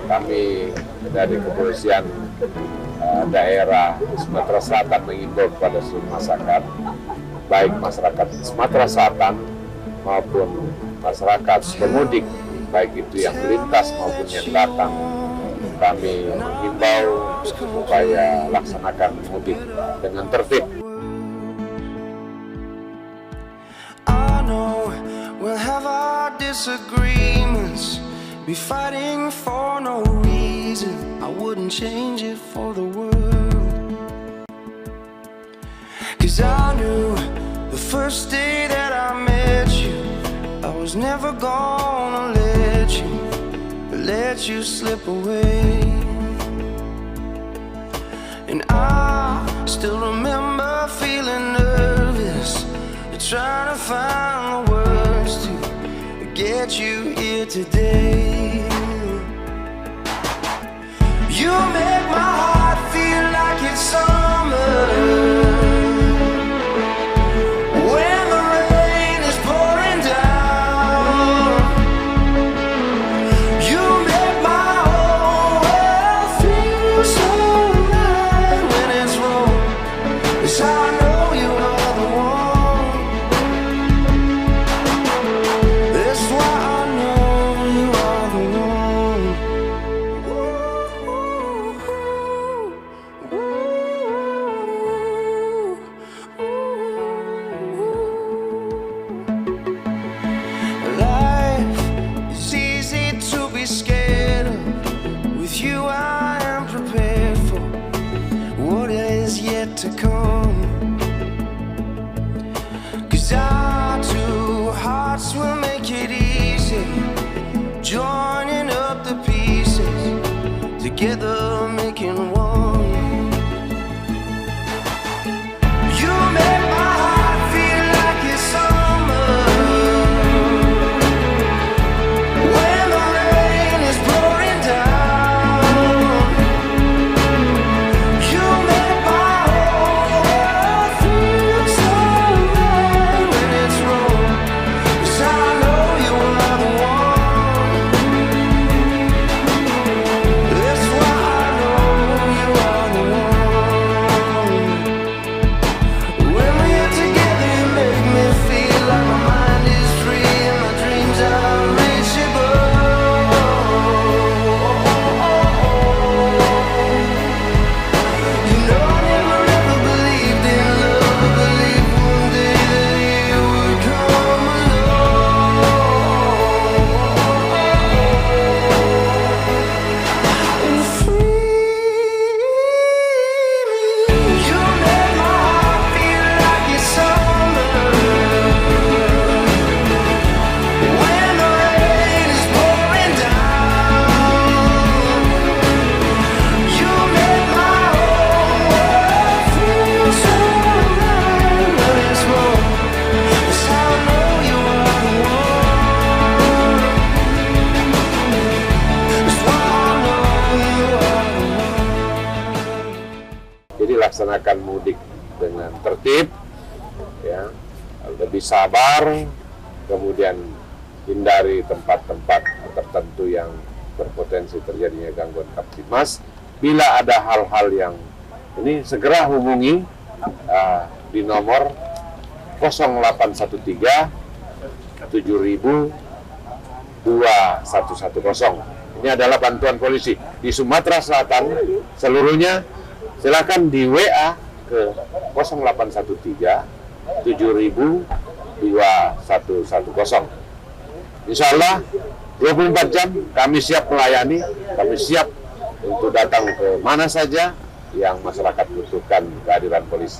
kami dari kepolisian daerah Sumatera Selatan mengimbau kepada seluruh masyarakat, baik masyarakat Sumatera Selatan maupun masyarakat pemudik, baik itu yang melintas maupun yang datang. Kami mengimbau supaya laksanakan mudik dengan tertib. We'll have our disagreements, be fighting for no reason. I wouldn't change it for the world. 'Cause I knew the first day that I met you, I was never gonna let you slip away. And I still remember feeling nervous, trying to find the words to get you here today. You make my heart feel like it's summer when the rain is pouring down. You make my whole world feel so right when it's wrong. 'Cause I know you are the one. That's why I know you are the one. Life is easy to be scared of. With you I am prepared for what is yet to come. 'Cause our two hearts will make it easy, joining up the pieces, together making one. You make my heart feel like it's summer when the rain is pouring down. You make my whole world feel so right when it's wrong. 'Cause I know you are the one. That's why I know you are the one. When we're together you make me feel like my mind is free and my dreams are unreachable. You know I never ever believed in love, but believed one day that you would come along and free me. You make my heart feel like it's summer when the rain is pouring down. You make my whole world feel so right when it's wrong. 'Cause I know you are the one. That's why I know you are the one. Jadi laksanakan mudik dengan tertib, ya, lebih sabar, kemudian hindari tempat-tempat tertentu yang berpotensi terjadinya gangguan Kamtibmas. Bila ada hal-hal yang ini, segera hubungi di nomor 0813 7000 2110. Ini adalah bantuan polisi di Sumatera Selatan seluruhnya. Silakan di WA ke 0813 7000 2110. Insya Allah 24 jam kami siap melayani, kami siap untuk datang ke mana saja yang masyarakat butuhkan kehadiran polisi.